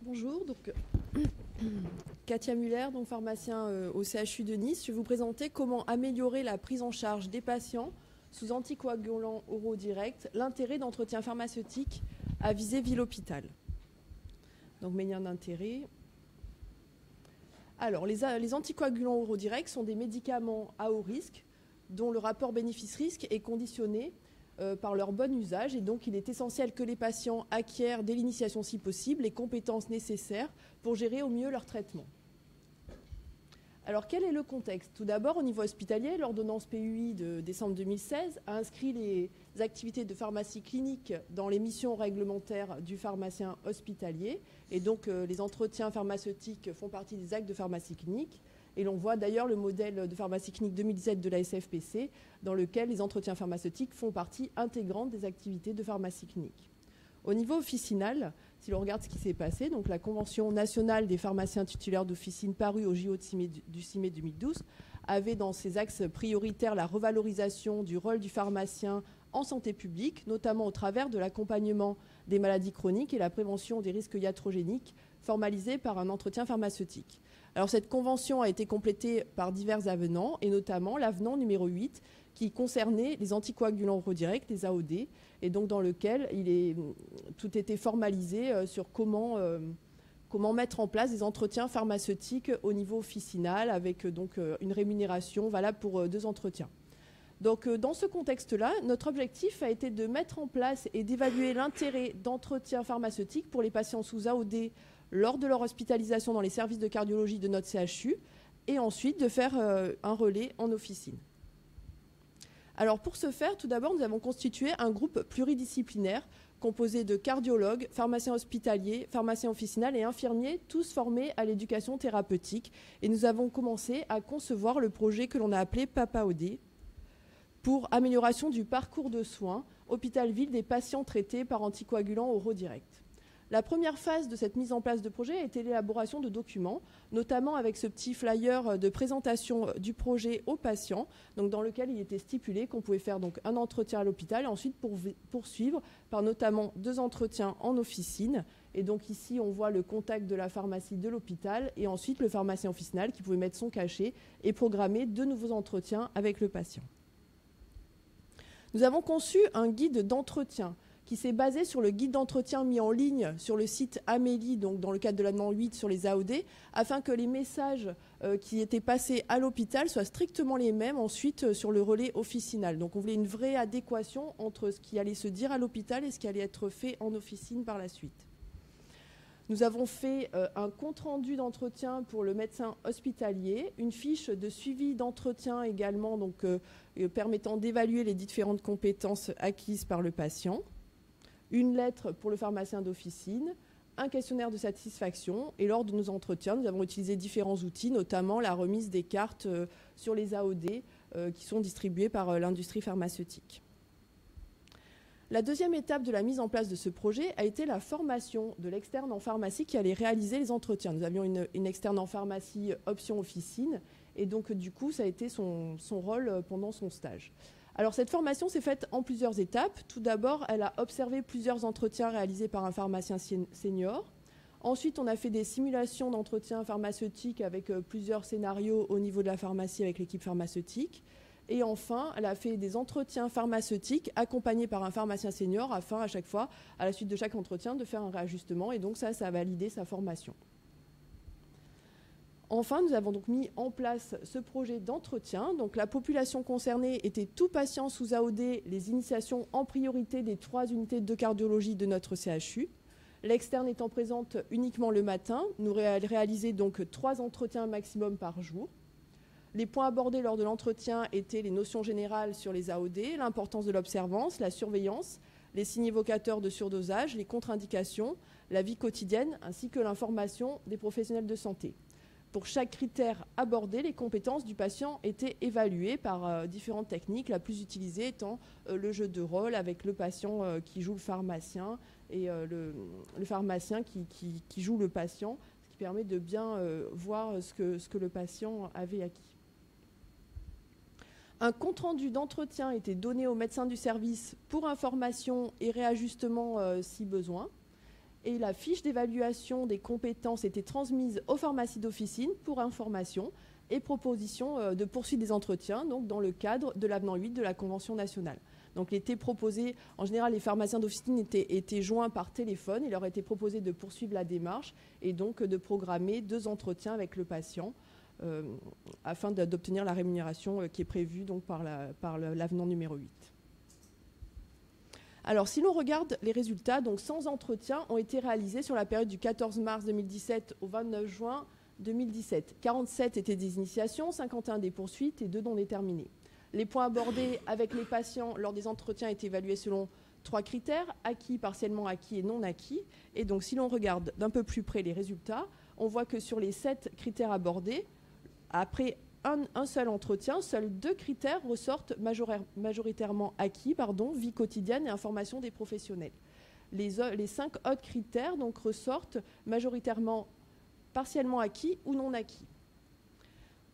Bonjour, Katia Muller, pharmacien au CHU de Nice. Je vais vous présenter comment améliorer la prise en charge des patients sous anticoagulants oraux directs, l'intérêt d'entretien pharmaceutique à visée ville-hôpital. Donc, mes liens d'intérêt. Alors, les anticoagulants oraux directs sont des médicaments à haut risque dont le rapport bénéfice-risque est conditionné par leur bon usage, et donc il est essentiel que les patients acquièrent dès l'initiation si possible les compétences nécessaires pour gérer au mieux leur traitement. Alors quel est le contexte? Tout d'abord, au niveau hospitalier, l'ordonnance PUI de décembre 2016 a inscrit les activités de pharmacie clinique dans les missions réglementaires du pharmacien hospitalier, et donc les entretiens pharmaceutiques font partie des actes de pharmacie clinique. Et l'on voit d'ailleurs le modèle de pharmacie clinique 2017 de la SFPC, dans lequel les entretiens pharmaceutiques font partie intégrante des activités de pharmacie clinique. Au niveau officinal, si l'on regarde ce qui s'est passé, donc la Convention nationale des pharmaciens titulaires d'officine parue au JO du CIME 2012 avait dans ses axes prioritaires la revalorisation du rôle du pharmacien en santé publique, notamment au travers de l'accompagnement des maladies chroniques et la prévention des risques iatrogéniques formalisés par un entretien pharmaceutique. Alors cette convention a été complétée par divers avenants, et notamment l'avenant numéro 8 qui concernait les anticoagulants oraux directs, les AOD, et donc dans lequel tout était formalisé sur comment mettre en place des entretiens pharmaceutiques au niveau officinal avec une rémunération valable pour 2 entretiens. Donc dans ce contexte-là, notre objectif a été de mettre en place et d'évaluer l'intérêt d'entretiens pharmaceutiques pour les patients sous AOD lors de leur hospitalisation dans les services de cardiologie de notre CHU, et ensuite de faire un relais en officine. Alors pour ce faire, tout d'abord, nous avons constitué un groupe pluridisciplinaire composé de cardiologues, pharmaciens hospitaliers, pharmaciens officinales et infirmiers, tous formés à l'éducation thérapeutique. Et nous avons commencé à concevoir le projet que l'on a appelé PAPAOD pour amélioration du parcours de soins hôpital-ville des patients traités par anticoagulants oraux directs. La première phase de cette mise en place de projet a été l'élaboration de documents, notamment avec ce petit flyer de présentation du projet aux patients, donc dans lequel il était stipulé qu'on pouvait faire donc un entretien à l'hôpital et ensuite poursuivre par notamment 2 entretiens en officine. Et donc ici, on voit le contact de la pharmacie de l'hôpital et ensuite le pharmacien officinal qui pouvait mettre son cachet et programmer 2 nouveaux entretiens avec le patient. Nous avons conçu un guide d'entretien qui s'est basé sur le guide d'entretien mis en ligne sur le site Amélie, donc dans le cadre de l'amendement 8 sur les AOD, afin que les messages qui étaient passés à l'hôpital soient strictement les mêmes ensuite sur le relais officinal. Donc on voulait une vraie adéquation entre ce qui allait se dire à l'hôpital et ce qui allait être fait en officine par la suite. Nous avons fait un compte-rendu d'entretien pour le médecin hospitalier, une fiche de suivi d'entretien également, donc permettant d'évaluer les différentes compétences acquises par le patient, une lettre pour le pharmacien d'officine, un questionnaire de satisfaction. Et lors de nos entretiens, nous avons utilisé différents outils, notamment la remise des cartes sur les AOD qui sont distribuées par l'industrie pharmaceutique. La deuxième étape de la mise en place de ce projet a été la formation de l'externe en pharmacie qui allait réaliser les entretiens. Nous avions une externe en pharmacie option officine, et donc du coup, ça a été son rôle pendant son stage. Alors cette formation s'est faite en plusieurs étapes. Tout d'abord, elle a observé plusieurs entretiens réalisés par un pharmacien senior. Ensuite, on a fait des simulations d'entretien pharmaceutique avec plusieurs scénarios au niveau de la pharmacie avec l'équipe pharmaceutique. Et enfin, elle a fait des entretiens pharmaceutiques accompagnés par un pharmacien senior afin à chaque fois, à la suite de chaque entretien, de faire un réajustement. Et donc ça a validé sa formation. Enfin, nous avons donc mis en place ce projet d'entretien. Donc, la population concernée était tout patient sous AOD, les initiations en priorité des 3 unités de cardiologie de notre CHU. L'externe étant présente uniquement le matin, nous réalisons donc 3 entretiens maximum par jour. Les points abordés lors de l'entretien étaient les notions générales sur les AOD, l'importance de l'observance, la surveillance, les signes évocateurs de surdosage, les contre-indications, la vie quotidienne, ainsi que l'information des professionnels de santé. Pour chaque critère abordé, les compétences du patient étaient évaluées par différentes techniques, la plus utilisée étant le jeu de rôle avec le patient qui joue le pharmacien et le pharmacien qui joue le patient, ce qui permet de bien voir ce que le patient avait acquis. Un compte-rendu d'entretien était donné au médecin du service pour information et réajustement si besoin. Et la fiche d'évaluation des compétences était transmise aux pharmacies d'officine pour information et proposition de poursuite des entretiens, donc dans le cadre de l'avenant 8 de la Convention nationale. Donc il était proposé, en général les pharmaciens d'officine étaient joints par téléphone, il leur était proposé de poursuivre la démarche et donc de programmer 2 entretiens avec le patient afin d'obtenir la rémunération qui est prévue donc par l'avenant numéro 8. Alors, si l'on regarde les résultats, donc 100 entretiens ont été réalisés sur la période du 14 mars 2017 au 29 juin 2017. 47 étaient des initiations, 51 des poursuites et 2 non déterminés. Les points abordés avec les patients lors des entretiens étaient évalués selon 3 critères, acquis, partiellement acquis et non acquis. Et donc, si l'on regarde d'un peu plus près les résultats, on voit que sur les 7 critères abordés, après un seul entretien, seuls 2 critères ressortent majoritairement acquis, vie quotidienne et information des professionnels. Les 5 autres critères donc, ressortent majoritairement partiellement acquis ou non acquis.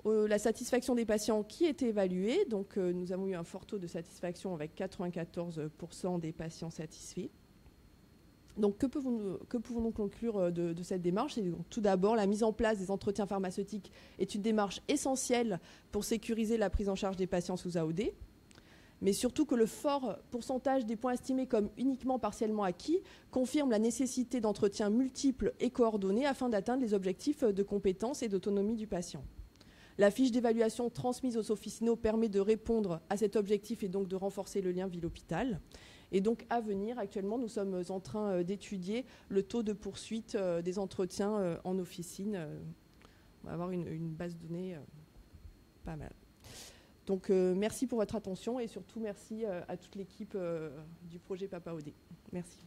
La satisfaction des patients qui était évaluée, donc nous avons eu un fort taux de satisfaction avec 94% des patients satisfaits. Donc, que pouvons-nous conclure de cette démarche? Tout d'abord, la mise en place des entretiens pharmaceutiques est une démarche essentielle pour sécuriser la prise en charge des patients sous AOD, mais surtout que le fort pourcentage des points estimés comme uniquement partiellement acquis confirme la nécessité d'entretiens multiples et coordonnés afin d'atteindre les objectifs de compétence et d'autonomie du patient. La fiche d'évaluation transmise aux officinaux permet de répondre à cet objectif et donc de renforcer le lien ville-hôpital. Et donc, à venir, actuellement, nous sommes en train d'étudier le taux de poursuite des entretiens en officine. On va avoir une base de données pas mal. Donc, merci pour votre attention et surtout, merci à toute l'équipe du projet Papa OD. Merci.